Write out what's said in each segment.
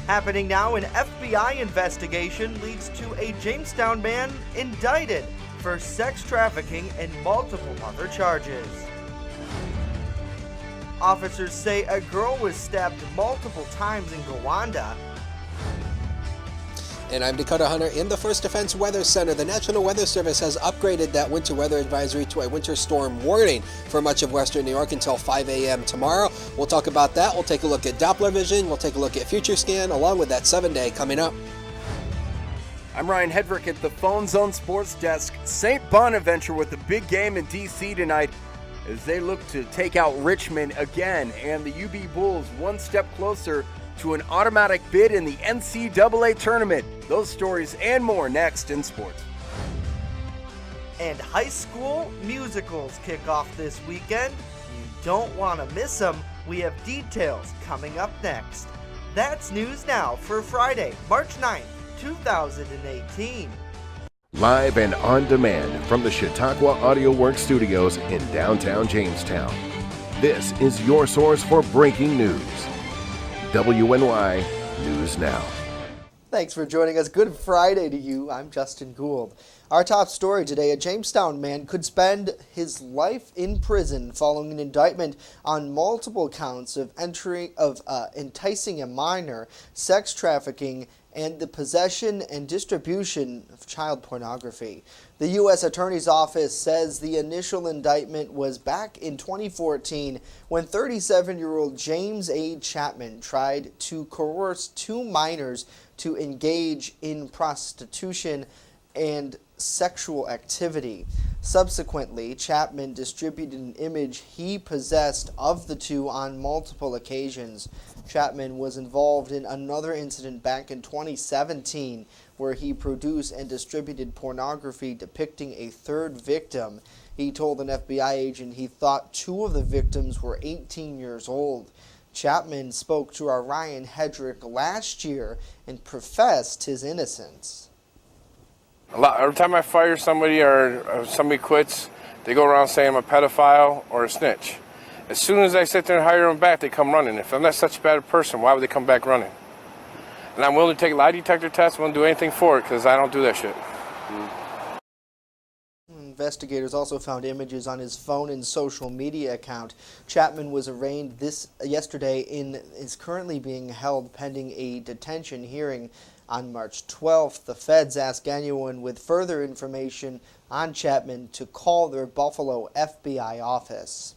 Happening now, an FBI investigation leads to a Jamestown man indicted for sex trafficking and multiple other charges. Officers say a girl was stabbed multiple times in Gowanda. And I'm Dakota Hunter in the First Defense Weather Center. The National Weather Service has upgraded that winter weather advisory to a winter storm warning for much of western New York until 5 a.m. tomorrow. We'll talk about that. We'll take a look at Doppler vision. We'll take a look at Future Scan along with that 7-day coming up. I'm Ryan Hedrick at the Phone Zone Sports Desk. St. Bonaventure with a big game in D.C. tonight as they look to take out Richmond again, and the UB Bulls one step closer to an automatic bid in the NCAA tournament. Those stories and more next in sports. And high school musicals kick off this weekend. You don't want to miss them. We have details coming up next. That's News Now for Friday, March 9th, 2018. Live and on demand from the Chautauqua Audio Works Studios in downtown Jamestown. This is your source for breaking news. WNY News Now. Thanks for joining us. Good Friday to you. I'm Justin Gould. Our top story today, a Jamestown man could spend his life in prison following an indictment on multiple counts of enticing a minor, sex trafficking, and the possession and distribution of child pornography. The U.S. Attorney's Office says the initial indictment was back in 2014 when 37-year-old James A. Chapman tried to coerce two minors to engage in prostitution and sexual activity. Subsequently, Chapman distributed an image he possessed of the two on multiple occasions. Chapman was involved in another incident back in 2017 where he produced and distributed pornography depicting a third victim. He told an FBI agent he thought two of the victims were 18 years old. Chapman spoke to our Ryan Hedrick last year and professed his innocence. Every time I fire somebody or somebody quits, they go around saying I'm a pedophile or a snitch. As soon as I sit there and hire them back, they come running. If I'm not such a bad person, why would they come back running? And I'm willing to take lie detector tests. I'm willing to do anything for it because I don't do that shit. Investigators also found images on his phone and social media account. Chapman was arraigned yesterday and is currently being held pending a detention hearing on March 12th. The feds ask anyone with further information on Chapman to call their Buffalo FBI office.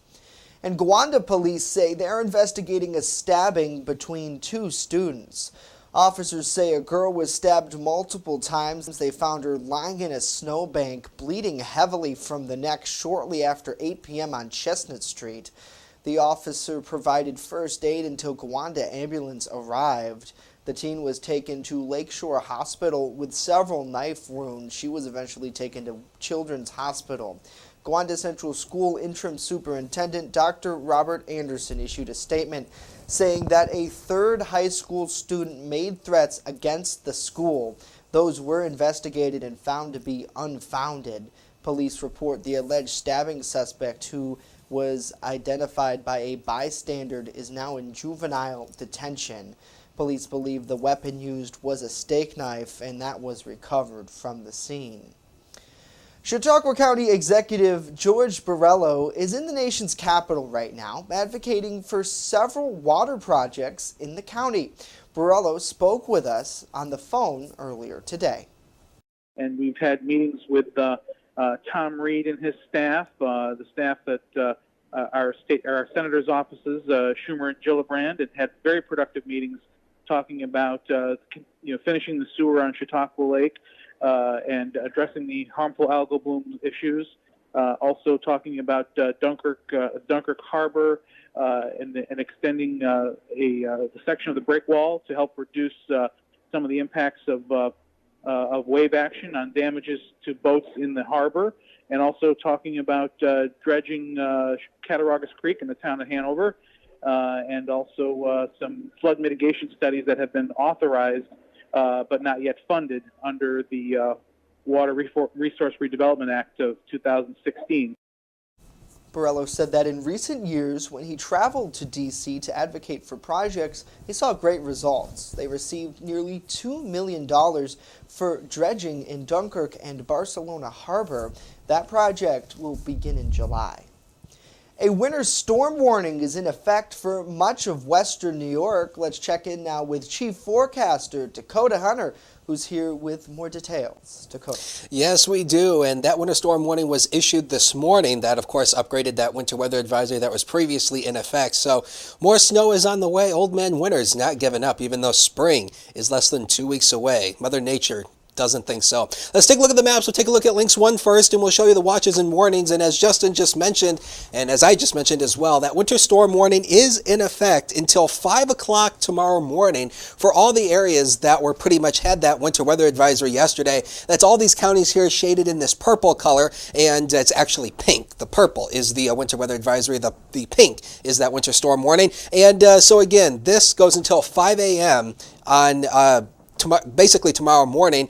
And Gowanda police say they're investigating a stabbing between two students. Officers say a girl was stabbed multiple times. They found her lying in a snowbank, bleeding heavily from the neck shortly after 8 p.m. on Chestnut Street. The officer provided first aid until Gowanda ambulance arrived. The teen was taken to Lakeshore Hospital with several knife wounds. She was eventually taken to Children's Hospital. Gowanda Central School Interim Superintendent Dr. Robert Anderson issued a statement saying that a third high school student made threats against the school. Those were investigated and found to be unfounded. Police report the alleged stabbing suspect, who was identified by a bystander, is now in juvenile detention. Police believe the weapon used was a steak knife, and that was recovered from the scene. Chautauqua County Executive George Borrello is in the nation's capital right now, advocating for several water projects in the county. Borrello spoke with us on the phone earlier today. And we've had meetings with Tom Reed and his staff, the staff at our senators' offices, Schumer and Gillibrand, and had very productive meetings talking about finishing the sewer on Chautauqua Lake, and addressing the harmful algal bloom issues. Also talking about Dunkirk Harbor and extending the section of the break wall to help reduce some of the impacts of wave action on damages to boats in the harbor, and also talking about dredging Cattaraugus Creek in the town of Hanover, and also some flood mitigation studies that have been authorized but not yet funded under the Water Resource Redevelopment Act of 2016. Borrello said that in recent years, when he traveled to D.C. to advocate for projects, he saw great results. They received nearly $2 million for dredging in Dunkirk and Barcelona Harbor. That project will begin in July. A winter storm warning is in effect for much of western New York. Let's check in now with Chief Forecaster Dakota Hunter, who's here with more details. Dakota. Yes, we do. And that winter storm warning was issued this morning. That, of course, upgraded that winter weather advisory that was previously in effect. So more snow is on the way. Old man winter's not giving up, even though spring is less than 2 weeks away. Mother Nature doesn't think so. Let's take a look at the maps. We'll take a look at Lynx 1 first, and we'll show you the watches and warnings. And as Justin just mentioned, and as I just mentioned as well, that winter storm warning is in effect until 5 o'clock tomorrow morning for all the areas that were pretty much had that winter weather advisory yesterday. That's all these counties here shaded in this purple color, and it's actually pink. The purple is the winter weather advisory. The pink is that winter storm warning. And so again, this goes until 5 a.m. on basically tomorrow morning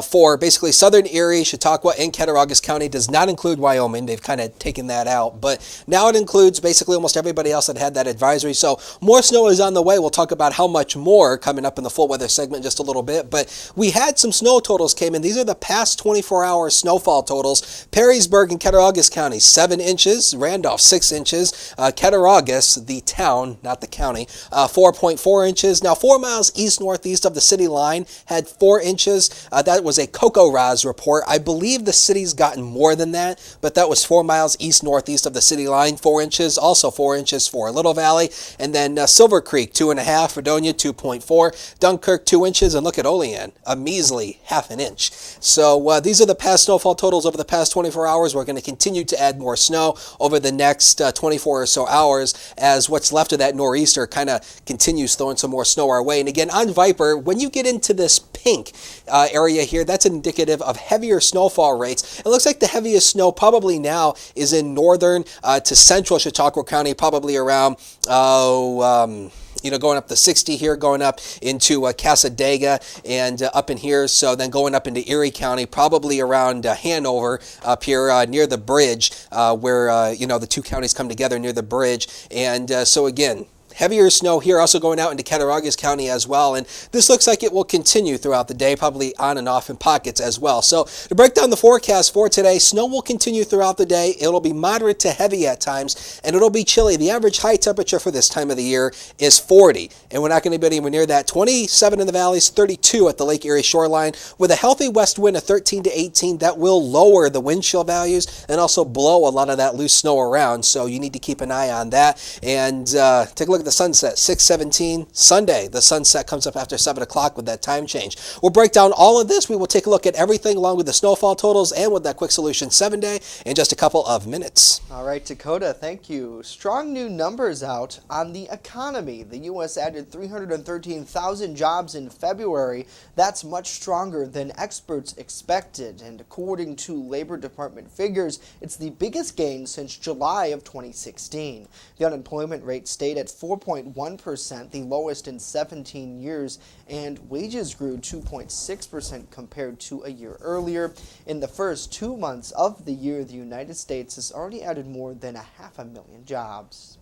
for basically southern Erie, Chautauqua, and Cattaraugus County. Does not include Wyoming. They've kind of taken that out. But now it includes basically almost everybody else that had that advisory. So more snow is on the way. We'll talk about how much more coming up in the full weather segment in just a little bit. But we had some snow totals came in. These are the past 24-hour snowfall totals. Perrysburg and Cattaraugus County, 7 inches. Randolph, 6 inches. Cattaraugus, the town, not the county, 4.4 inches. Now 4 miles east-northeast of the city line had 4 inches. That was a CocoRa's report. I believe the city's gotten more than that, but that was 4 miles east-northeast of the city line, 4 inches. Also 4 inches for Little Valley. And then Silver Creek, 2.5. Fredonia, 2.4. Dunkirk, 2 inches. And look at Olean, a measly half an inch. So these are the past snowfall totals over the past 24 hours. We're going to continue to add more snow over the next 24 or so hours as what's left of that nor'easter kind of continues throwing some more snow our way. And again, on Viper, when you get into this pink area here, that's indicative of heavier snowfall rates. It looks like the heaviest snow probably now is in northern to central Chautauqua County, probably around going up to 60 here, going up into Cassadaga and up in here. So then going up into Erie County, probably around Hanover up here near the bridge where, the two counties come together near the bridge. And so again, heavier snow here, also going out into Cattaraugus County as well, and this looks like it will continue throughout the day, probably on and off in pockets as well. So to break down the forecast for today, snow will continue throughout the day. It'll be moderate to heavy at times, and it'll be chilly. The average high temperature for this time of the year is 40, and we're not going to be anywhere near that. 27 in the valleys, 32 at the Lake Erie shoreline, with a healthy west wind of 13 to 18. That will lower the wind chill values and also blow a lot of that loose snow around, so you need to keep an eye on that. And take a look at the sunset, 6:17 Sunday. The sunset comes up after 7 o'clock with that time change. We'll break down all of this. We will take a look at everything along with the snowfall totals and with that Quick Solution 7-day in just a couple of minutes. All right, Dakota, thank you. Strong new numbers out on the economy. The U.S. added 313,000 jobs in February. That's much stronger than experts expected. And according to Labor Department figures, it's the biggest gain since July of 2016. The unemployment rate stayed at 4.1%, the lowest in 17 years, and wages grew 2.6% compared to a year earlier. In the first 2 months of the year, the United States has already added more than 500,000 jobs.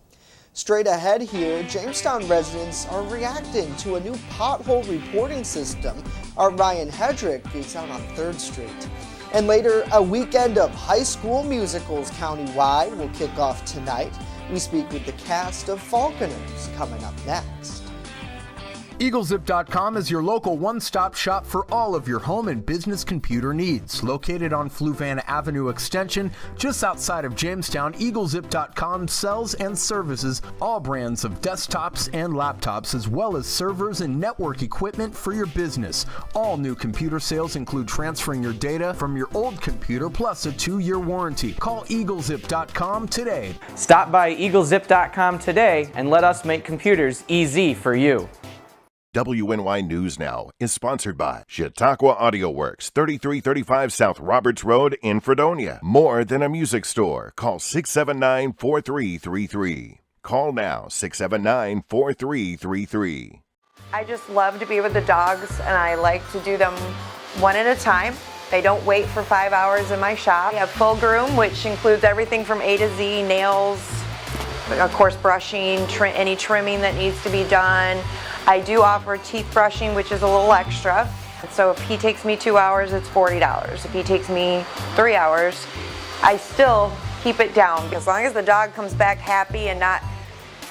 Straight ahead here, Jamestown residents are reacting to a new pothole reporting system. Our Ryan Hedrick is out on 3rd Street. And later, a weekend of high school musicals countywide will kick off tonight. We speak with the cast of Falconers coming up next. EagleZip.com is your local one-stop shop for all of your home and business computer needs. Located on Fluvan Avenue Extension, just outside of Jamestown, EagleZip.com sells and services all brands of desktops and laptops, as well as servers and network equipment for your business. All new computer sales include transferring your data from your old computer plus a 2-year warranty. Call EagleZip.com today. Stop by EagleZip.com today and let us make computers easy for you. WNY News Now is sponsored by Chautauqua Audio Works, 3335 South Roberts Road in Fredonia. More than a music store. Call 679-4333. Call now, 679-4333. I just love to be with the dogs, and I like to do them one at a time. I don't wait for 5 hours in my shop. I have full groom, which includes everything from A to Z, nails, of course brushing, any trimming that needs to be done. I do offer teeth brushing, which is a little extra. So if he takes me 2 hours, it's $40. If he takes me 3 hours, I still keep it down. As long as the dog comes back happy and not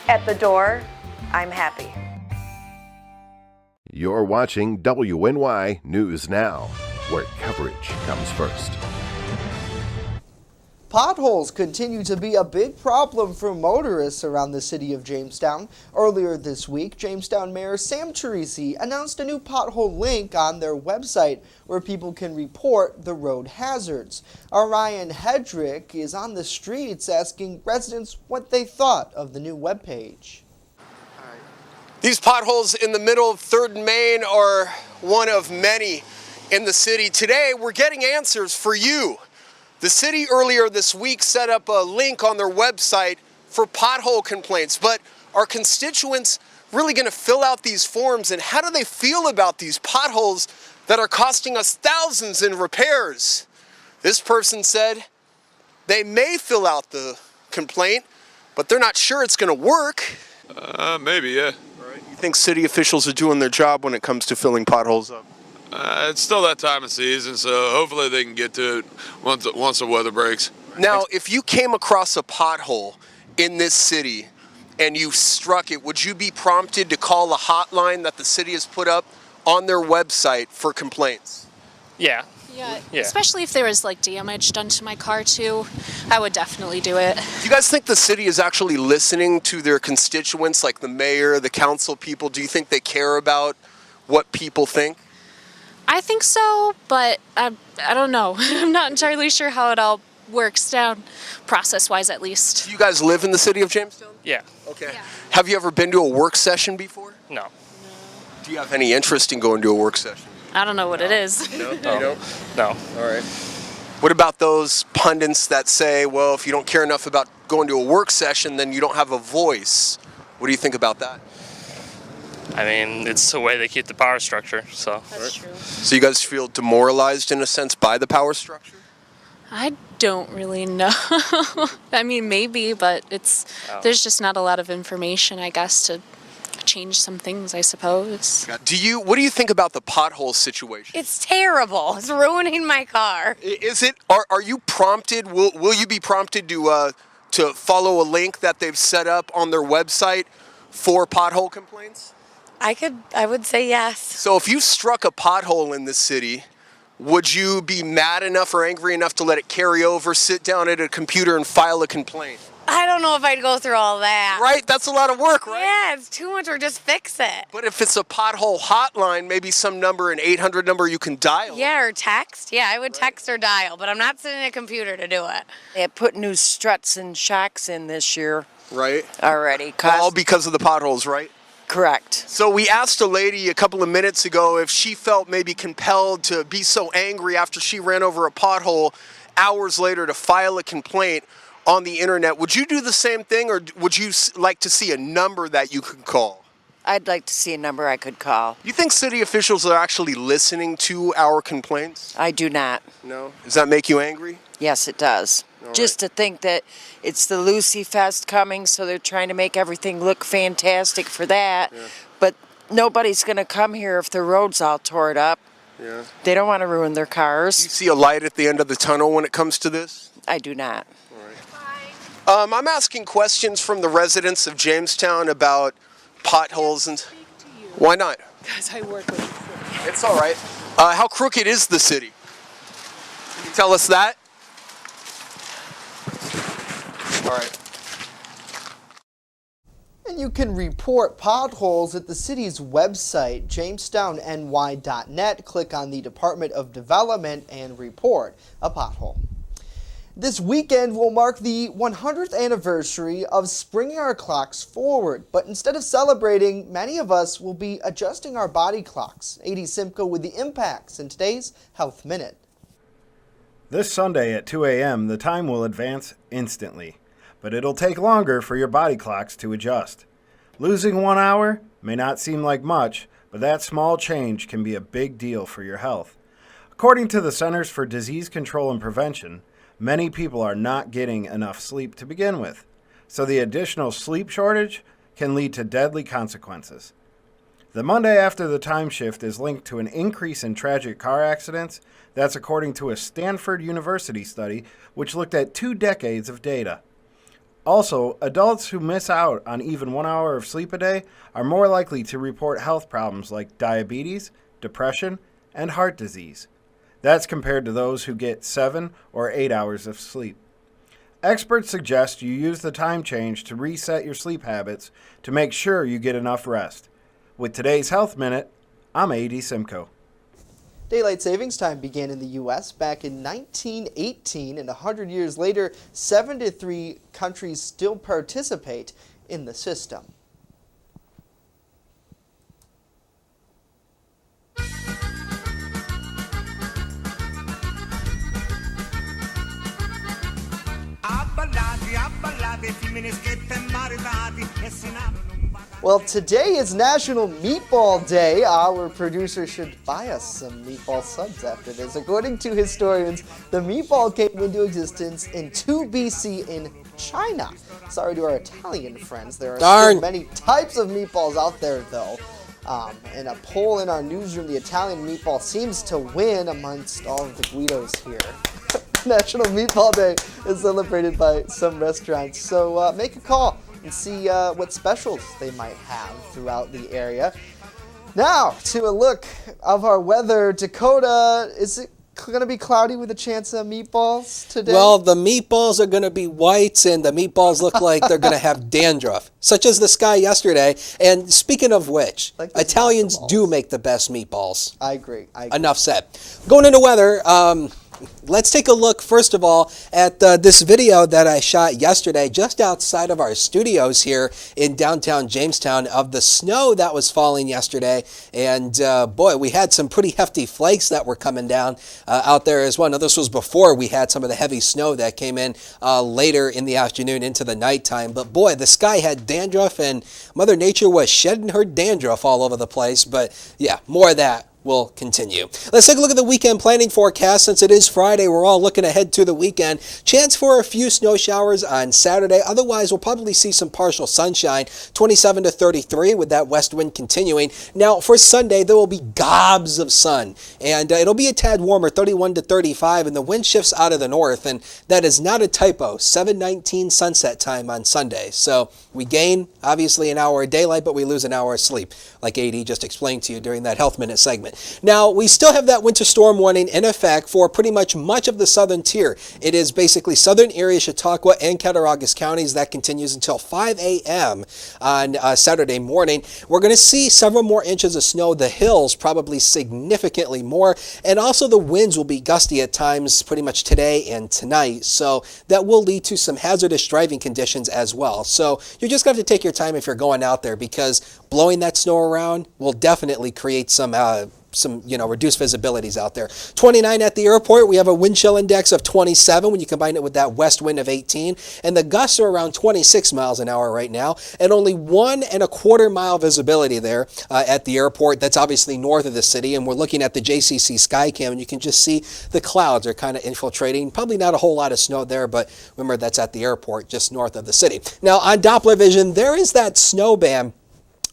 at the door, I'm happy. You're watching WNY News Now, where coverage comes first. Potholes continue to be a big problem for motorists around the city of Jamestown. Earlier this week, Jamestown Mayor Sam Teresi announced a new pothole link on their website where people can report the road hazards. Ryan Hedrick is on the streets asking residents what they thought of the new webpage. These potholes in the middle of 3rd and Main are one of many in the city. Today, we're getting answers for you. The city earlier this week set up a link on their website for pothole complaints, but are constituents really going to fill out these forms, and how do they feel about these potholes that are costing us thousands in repairs? This person said they may fill out the complaint, but they're not sure it's going to work. Maybe, yeah. You think city officials are doing their job when it comes to filling potholes up? It's still that time of season, so hopefully they can get to it once the weather breaks. Now, if you came across a pothole in this city and you struck it, would you be prompted to call a hotline that the city has put up on their website for complaints? Yeah. Yeah, especially if there was like damage done to my car too, I would definitely do it. Do you guys think the city is actually listening to their constituents, like the mayor, the council people? Do you think they care about what people think? I think so, but I don't know. I'm not entirely sure how it all works down, process-wise at least. Do you guys live in the city of Jamestown? Yeah. Okay. Yeah. Have you ever been to a work session before? No. Do you have any interest in going to a work session? I don't know what it is. No, you don't? No. All right. What about those pundits that say, well, if you don't care enough about going to a work session, then you don't have a voice? What do you think about that? I mean, it's the way they keep the power structure, so. That's true. So you guys feel demoralized in a sense by the power structure? I don't really know. I mean, maybe, but there's just not a lot of information, I guess, to change some things, I suppose. What do you think about the pothole situation? It's terrible. It's ruining my car. Is it? Are you prompted? Will you be prompted to follow a link that they've set up on their website for pothole complaints? I would say yes. So if you struck a pothole in this city, would you be mad enough or angry enough to let it carry over, sit down at a computer and file a complaint? I don't know if I'd go through all that. Right? That's a lot of work, right? Yeah, it's too much, or just fix it. But if it's a pothole hotline, maybe some number, an 800 number you can dial. Yeah, or text. Yeah, I would text or dial, but I'm not sitting at a computer to do it. They put new struts and shocks in this year. Right. Already. All because of the potholes, right? Correct. So we asked a lady a couple of minutes ago if she felt maybe compelled to be so angry after she ran over a pothole hours later to file a complaint on the internet. Would you do the same thing, or would you like to see a number that you could call? I'd like to see a number I could call. You think city officials are actually listening to our complaints? I do not. No? Does that make you angry? Yes, it does. Just to think that it's the Lucy Fest coming, so they're trying to make everything look fantastic for that. Yeah. But nobody's going to come here if the road's all torn up. Yeah. They don't want to ruin their cars. Do you see a light at the end of the tunnel when it comes to this? I do not. All right. I'm asking questions from the residents of Jamestown about potholes and... Why not? Because I work with the city. It's all right. How crooked is the city? Can you tell us that? All right. And you can report potholes at the city's website, jamestowny.net. Click on the Department of Development and report a pothole. This weekend will mark the 100th anniversary of springing our clocks forward, but instead of celebrating, many of us will be adjusting our body clocks. A.D. Simcoe with the impacts in today's Health Minute. This Sunday at 2 a.m., the time will advance instantly, but it'll take longer for your body clocks to adjust. Losing 1 hour may not seem like much, but that small change can be a big deal for your health. According to the Centers for Disease Control and Prevention, many people are not getting enough sleep to begin with, so the additional sleep shortage can lead to deadly consequences. The Monday after the time shift is linked to an increase in tragic car accidents. That's according to a Stanford University study which looked at 2 decades of data. Also, adults who miss out on even 1 hour of sleep a day are more likely to report health problems like diabetes, depression, and heart disease. That's compared to those who get 7 or 8 hours of sleep. Experts suggest you use the time change to reset your sleep habits to make sure you get enough rest. With today's Health Minute, I'm A.D. Simcoe. Daylight savings time began in the U.S. back in 1918, and 100 years later, 73 countries still participate in the system. Well, today is National Meatball Day. Our producer should buy us some meatball subs after this. According to historians, the meatball came into existence in 2 BC in China. Sorry to our Italian friends. There are still many types of meatballs out there, though. In a poll in our newsroom, the Italian meatball seems to win amongst all of the Guidos here. National Meatball Day is celebrated by some restaurants, so make a call and see what specials they might have throughout the area. Now, to a look of our weather. Dakota, is it going to be cloudy with a chance of meatballs today? Well, the meatballs are going to be white, and the meatballs look like they're going to have dandruff, such as the sky yesterday. And speaking of which, like Italians do make the best meatballs. I agree. Enough said. Going into weather, let's take a look, first of all, at this video that I shot yesterday just outside of our studios here in downtown Jamestown of the snow that was falling yesterday. And boy, we had some pretty hefty flakes that were coming down out there as well. Now, this was before we had some of the heavy snow that came in later in the afternoon into the nighttime. But boy, the sky had dandruff, and Mother Nature was shedding her dandruff all over the place. But yeah, more of that will continue. Let's take a look at the weekend planning forecast. Since it is Friday, we're all looking ahead to the weekend. Chance for a few snow showers on Saturday. Otherwise, we'll probably see some partial sunshine, 27 to 33 with that west wind continuing. Now, for Sunday, there will be gobs of sun, and it'll be a tad warmer, 31 to 35, and the wind shifts out of the north, and that is not a typo, 7:19 sunset time on Sunday. So we gain, obviously, an hour of daylight, but we lose an hour of sleep, like AD just explained to you during that Health Minute segment. Now, we still have that winter storm warning in effect for pretty much of the southern tier. It is basically southern Erie, Chautauqua, and Cattaraugus counties. That continues until 5 a.m. on Saturday morning. We're going to see several more inches of snow. The hills probably significantly more, and also the winds will be gusty at times pretty much today and tonight. So that will lead to some hazardous driving conditions as well. So you're just going to have to take your time if you're going out there, because blowing that snow around will definitely create some reduced visibilities out there. 29 at the airport. We have a wind chill index of 27 when you combine it with that west wind of 18. And the gusts are around 26 miles an hour right now, and only 1.25 mile visibility there at the airport. That's obviously north of the city. And we're looking at the JCC Skycam, and you can just see the clouds are kind of infiltrating. Probably not a whole lot of snow there, but remember, that's at the airport just north of the city. Now, on Doppler vision, there is that snow band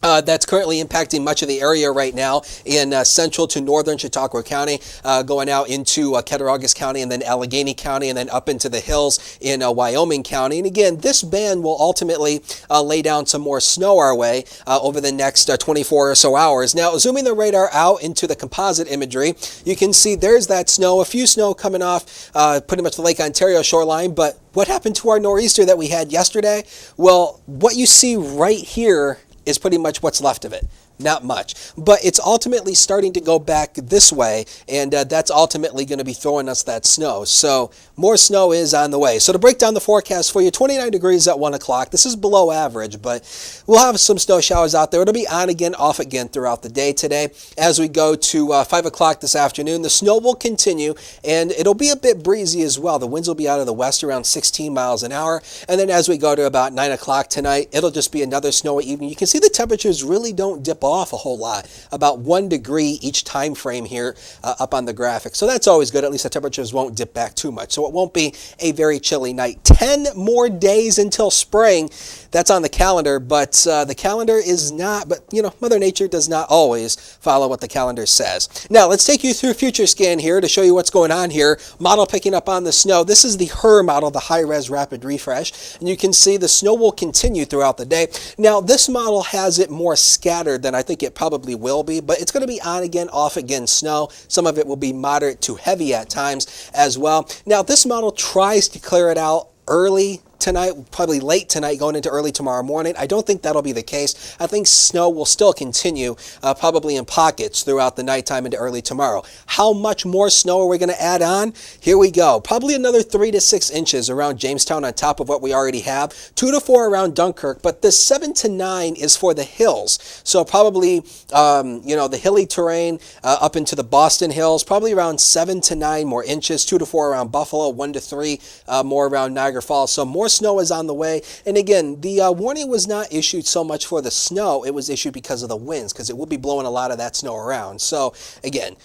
that's currently impacting much of the area right now in central to northern Chautauqua County, going out into Cattaraugus County, and then Allegheny County, and then up into the hills in Wyoming County. And again, this band will ultimately lay down some more snow our way over the next 24 or so hours. Now, zooming the radar out into the composite imagery, you can see there's that snow, a few snow coming off pretty much the Lake Ontario shoreline. But what happened to our nor'easter that we had yesterday? Well, what you see right here is pretty much what's left of it. Not much, but it's ultimately starting to go back this way, and that's ultimately going to be throwing us that snow. So more snow is on the way. So to break down the forecast for you, 29 degrees at 1 o'clock. This is below average, but we'll have some snow showers out there. It'll be on again, off again throughout the day today. As we go to 5 o'clock this afternoon, the snow will continue, and it'll be a bit breezy as well. The winds will be out of the west around 16 miles an hour, and then as we go to about 9 o'clock tonight, it'll just be another snowy evening. You can see the temperatures really don't dip off a whole lot, about 1 degree each time frame here up on the graphic. So that's always good. At least the temperatures won't dip back too much. So it won't be a very chilly night. 10 more days until spring. That's on the calendar, but the calendar is not, but Mother Nature does not always follow what the calendar says. Now, let's take you through Future Scan here to show you what's going on here. Model picking up on the snow. This is the HER model, the high-res rapid refresh, and you can see the snow will continue throughout the day. Now, this model has it more scattered than I think it probably will be, but it's going to be on again, off again snow. Some of it will be moderate to heavy at times as well. Now, this model tries to clear it out early tonight, probably late tonight, going into early tomorrow morning. I don't think that'll be the case. I think snow will still continue, probably in pockets throughout the nighttime into early tomorrow. How much more snow are we going to add on? Here we go. Probably another 3 to 6 inches around Jamestown on top of what we already have. 2 to 4 around Dunkirk, but the 7 to 9 is for the hills. So probably, the hilly terrain up into the Boston Hills, probably around 7 to 9 more inches, 2 to 4 around Buffalo, 1 to 3 more around Niagara Falls. So more snow is on the way. And again, the warning was not issued so much for the snow. It was issued because of the winds, because it will be blowing a lot of that snow around. So again,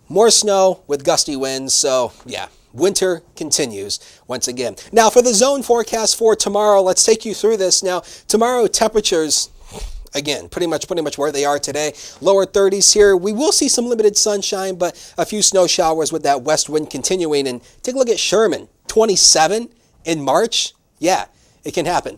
more snow with gusty winds. So yeah, winter continues once again. Now for the zone forecast for tomorrow, let's take you through this. Now tomorrow, temperatures, again, pretty much where they are today. Lower 30s here. We will see some limited sunshine, but a few snow showers with that west wind continuing. And take a look at Sherman, 27 in March. Yeah, it can happen.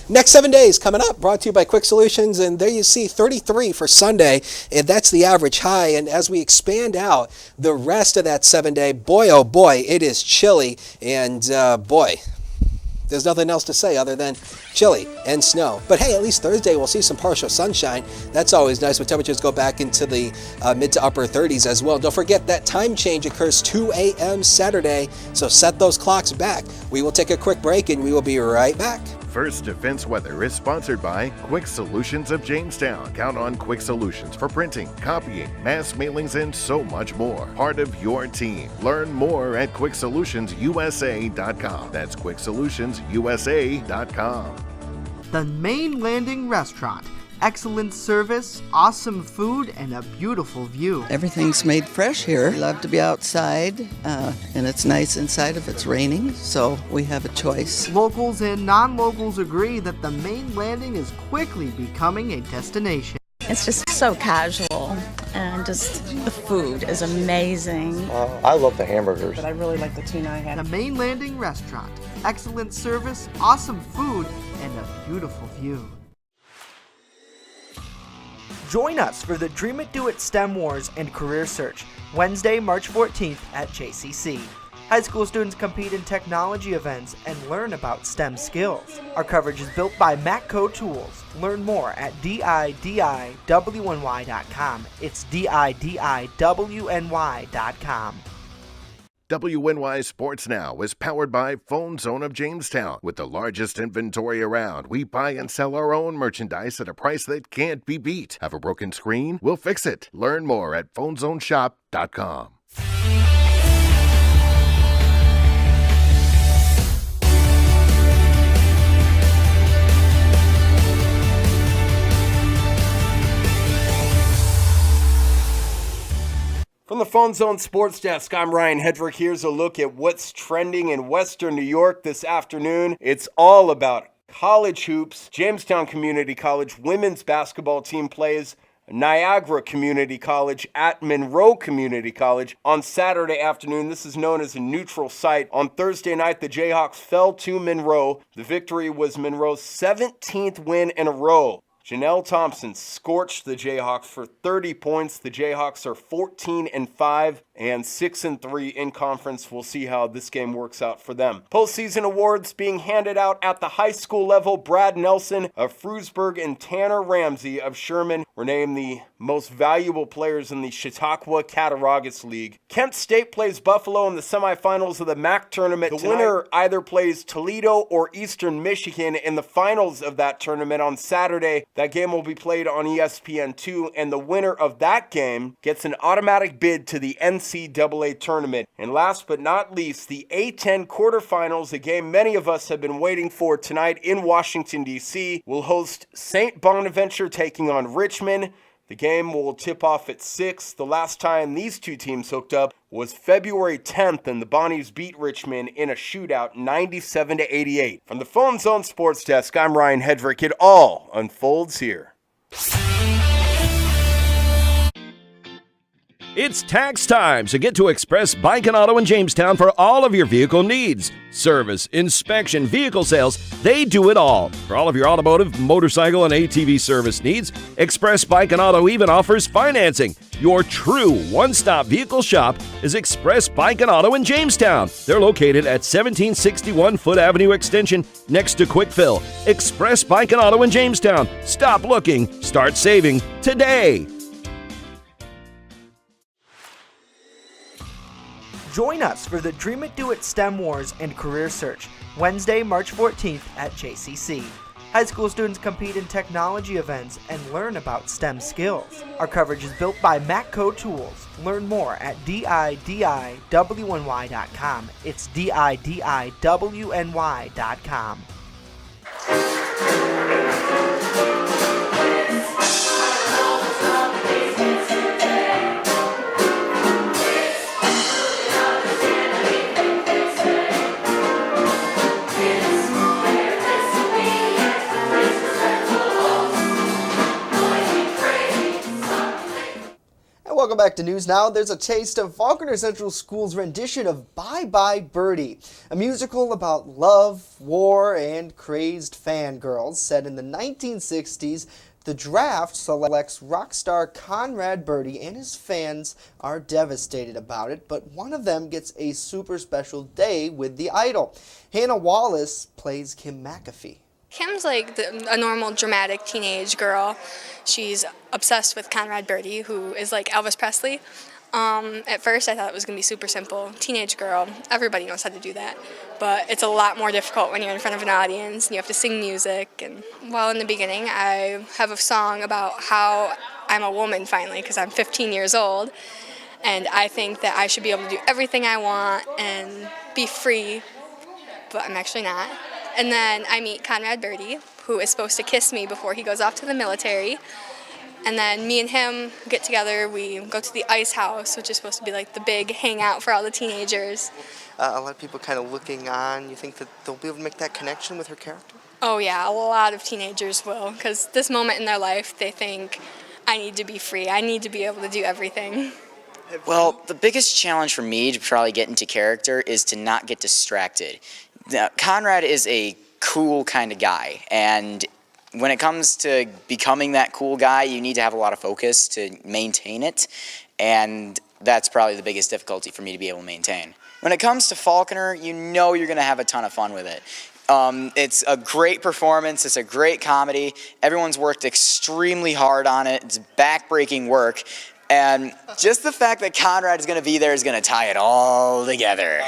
Next 7 days coming up, brought to you by Quick Solutions, and there you see 33 for Sunday, and that's the average high. And as we expand out the rest of that 7 day, boy, oh boy, it is chilly, and boy, there's nothing else to say other than chilly and snow. But hey, at least Thursday we'll see some partial sunshine. That's always nice when temperatures go back into the mid to upper 30s as well. Don't forget that time change occurs 2 a.m. Saturday, so set those clocks back. We will take a quick break and we will be right back. First Defense Weather is sponsored by Quick Solutions of Jamestown. Count on Quick Solutions for printing, copying, mass mailings, and so much more. Part of your team. Learn more at QuickSolutionsUSA.com. That's QuickSolutionsUSA.com. The Main Landing Restaurant. Excellent service, awesome food, and a beautiful view. Everything's made fresh here. We love to be outside, and it's nice inside if it's raining, so we have a choice. Locals and non-locals agree that the Main Landing is quickly becoming a destination. It's just so casual, and just the food is amazing. I love the hamburgers. But I really like the tuna I had. The Main Landing Restaurant. Excellent service, awesome food, and a beautiful view. Join us for the Dream It Do It STEM Wars and Career Search, Wednesday, March 14th at JCC. High school students compete in technology events and learn about STEM skills. Our coverage is built by Matco Tools. Learn more at DIDIWNY.com. It's DIDIWNY.com. WNY Sports Now is powered by Phone Zone of Jamestown. With the largest inventory around, we buy and sell our own merchandise at a price that can't be beat. Have a broken screen? We'll fix it. Learn more at PhoneZoneShop.com. From the Phone Zone Sports Desk, I'm Ryan Hedrick. Here's a look at what's trending in Western New York this afternoon. It's all about college hoops. Jamestown Community College women's basketball team plays Niagara Community College at Monroe Community College on Saturday afternoon. This is known as a neutral site. On Thursday night, the Jayhawks fell to Monroe. The victory was Monroe's 17th win in a row. Janelle Thompson scorched the Jayhawks for 30 points. The Jayhawks are 14-5 and 6-3 in conference. We'll see how this game works out for them. Postseason awards being handed out at the high school level. Brad Nelson of Frewsburg and Tanner Ramsey of Sherman were named the most valuable players in the Chautauqua Cattaraugus League. Kent State plays Buffalo in the semifinals of the MAC tournament. The winner either plays Toledo or Eastern Michigan in the finals of that tournament on Saturday. That game will be played on ESPN2, and the winner of that game gets an automatic bid to the NCAA tournament. And last but not least, the A10 quarterfinals, a game many of us have been waiting for tonight in Washington, D.C., will host St. Bonaventure taking on Richmond. The game will tip off at 6. The last time these two teams hooked up was February 10th, and the Bonnies beat Richmond in a shootout 97-88. From the Phone Zone Sports Desk, I'm Ryan Hedrick. It all unfolds here. It's tax time, so get to Express Bike and Auto in Jamestown for all of your vehicle needs. Service, inspection, vehicle sales, they do it all. For all of your automotive, motorcycle, and ATV service needs, Express Bike and Auto even offers financing. Your true one-stop vehicle shop is Express Bike and Auto in Jamestown. They're located at 1761 Foot Avenue Extension next to Quick Fill. Express Bike and Auto in Jamestown. Stop looking, start saving today. Join us for the Dream It Do It STEM Wars and Career Search, Wednesday, March 14th at JCC. High school students compete in technology events and learn about STEM skills. Our coverage is built by Matco Tools. Learn more at DIDIWNY.com. It's DIDIWNY.com. Welcome back to News Now. There's a taste of Falconer Central School's rendition of Bye Bye Birdie, a musical about love, war, and crazed fangirls set in the 1960s. The draft selects rock star Conrad Birdie, and his fans are devastated about it, but one of them gets a super special day with the idol. Hannah Wallace plays Kim McAfee. Kim's like a normal dramatic teenage girl. She's obsessed with Conrad Birdie, who is like Elvis Presley. At first I thought it was going to be super simple. Teenage girl, everybody knows how to do that. But it's a lot more difficult when you're in front of an audience and you have to sing music. And while in the beginning I have a song about how I'm a woman finally, because I'm 15 years old. And I think that I should be able to do everything I want and be free, but I'm actually not. And then I meet Conrad Birdie, who is supposed to kiss me before he goes off to the military. And then me and him get together, we go to the Ice House, which is supposed to be like the big hangout for all the teenagers. A lot of people kind of looking on. You think that they'll be able to make that connection with her character? Oh yeah, a lot of teenagers will, because this moment in their life, they think, I need to be free, I need to be able to do everything. Well, the biggest challenge for me to probably get into character is to not get distracted. Now, Conrad is a cool kind of guy, and when it comes to becoming that cool guy, you need to have a lot of focus to maintain it, and that's probably the biggest difficulty for me to be able to maintain. When it comes to Falconer, you know you're going to have a ton of fun with it. It's a great performance, it's a great comedy, everyone's worked extremely hard on it, it's back-breaking work, and just the fact that Conrad is going to be there is going to tie it all together.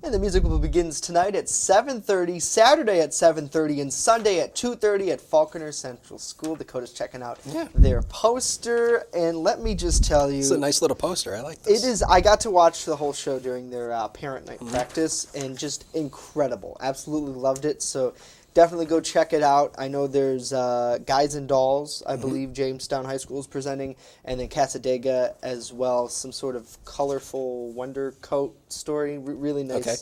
And the musical begins tonight at 7:30, Saturday at 7:30, and Sunday at 2:30 at Falconer Central School. Dakota's checking out their poster, and let me just tell you, It's a nice little poster. I like this. it is. I got to watch the whole show during their parent night practice, and just incredible. Absolutely loved it. So definitely go check it out. I know there's Guys and Dolls, I believe Jamestown High School is presenting, and then Casadega as well. Some sort of colorful Wonder Coat story, really nice. Okay.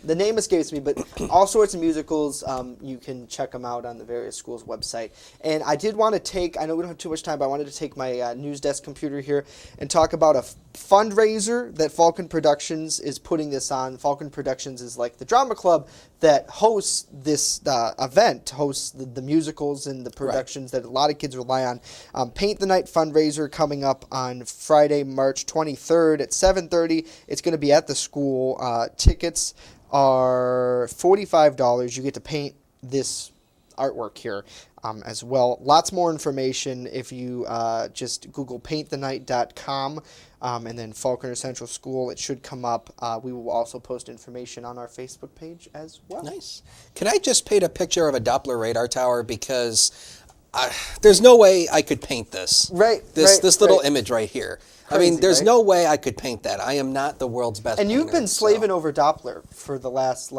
The name escapes me, but all sorts of musicals, you can check them out on the various schools' website. And I did want to take, I know we don't have too much time, but I wanted to take my news desk computer here and talk about a fundraiser that Falcon Productions is putting this on. Falcon Productions is like the drama club that hosts this event, hosts the musicals and the productions that a lot of kids rely on. Paint the Night fundraiser coming up on Friday, March 23rd at 7:30. It's going to be at the school. Tickets are $45. You get to paint this artwork here as well. Lots more information if you just Google painttthenight.com and then Falconer Central School. It should come up. We will also post information on our Facebook page as well. Nice. Can I just paint a picture of a Doppler radar tower, because there's no way I could paint this. This little image right here. Crazy, I mean, there's right? no way I could paint that. I am not the world's best And painter. you've been slaving over Doppler for the last,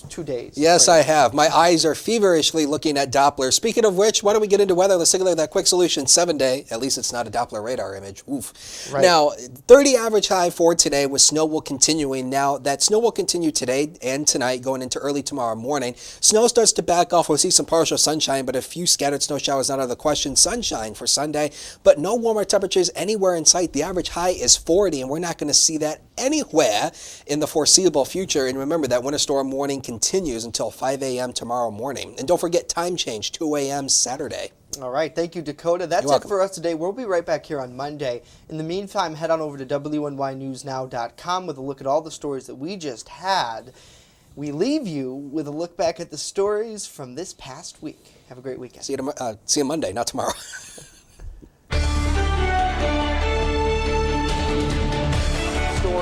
2 days. Yes, I have. My eyes are feverishly looking at Doppler. Speaking of which, why don't we get into weather? Let's take a look at that Quick Solution 7-day. At least it's not a Doppler radar image. Oof. Right. Now, 30 average high for today with snow will continuing. Now, that snow will continue today and tonight going into early tomorrow morning. Snow starts to back off. We'll see some partial sunshine, but a few scattered snow showers not out of the question. Sunshine for Sunday, but no warmer temperatures anywhere in sight. The average high is 40, and we're not going to see that anywhere in the foreseeable future. And remember that winter storm warning continues until 5 a.m. tomorrow morning. And don't forget time change, 2 a.m. Saturday. All right, thank you, Dakota. That's it for us today. We'll be right back here on Monday. In the meantime, head on over to WNYNewsNow.com with a look at all the stories that we just had. We leave you with a look back at the stories from this past week. Have a great weekend. See you Monday, not tomorrow.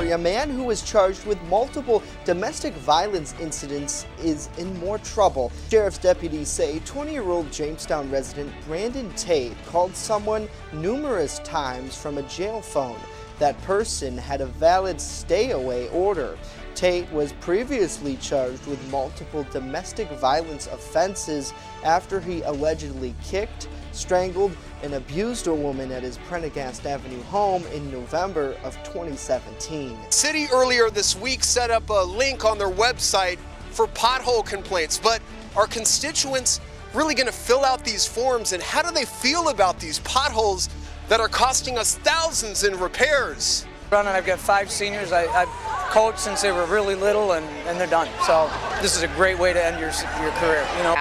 A man who was charged with multiple domestic violence incidents is in more trouble. Sheriff's deputies say 20-year-old Jamestown resident Brandon Tate called someone numerous times from a jail phone. That person had a valid stay-away order. Tate was previously charged with multiple domestic violence offenses after he allegedly kicked, strangled, and abused a woman at his Prendergast Avenue home in November of 2017. City earlier this week set up a link on their website for pothole complaints, but are constituents really going to fill out these forms, and how do they feel about these potholes that are costing us thousands in repairs? I've got 5 seniors. I've coached since they were really little, and they're done. So this is a great way to end your career. You know.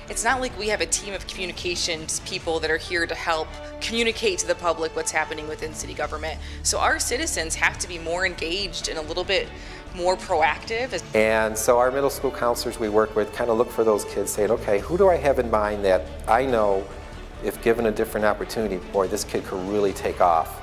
It's not like we have a team of communications people that are here to help communicate to the public what's happening within city government. So our citizens have to be more engaged and a little bit more proactive. And so our middle school counselors we work with kind of look for those kids saying, okay, who do I have in mind that I know if given a different opportunity, boy, this kid could really take off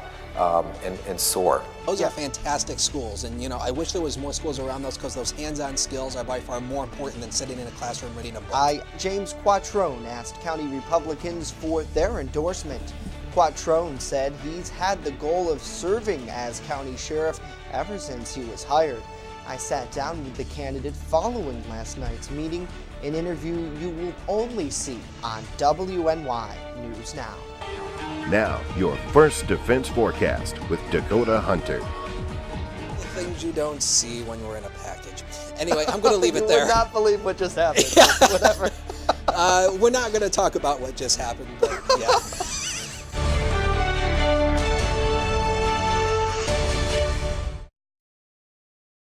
and soar. Those are fantastic schools, and I wish there was more schools around those because those hands-on skills are by far more important than sitting in a classroom reading a book. James Quattrone asked county Republicans for their endorsement. Quattrone said he's had the goal of serving as county sheriff ever since he was hired. I sat down with the candidate following last night's meeting, an interview you will only see on WNY News Now. Now, your first defense forecast with Dakota Hunter. The things you don't see when you're in a package. Anyway, I'm going to leave it there. You would not believe what just happened. Whatever. We're not going to talk about what just happened, but yeah.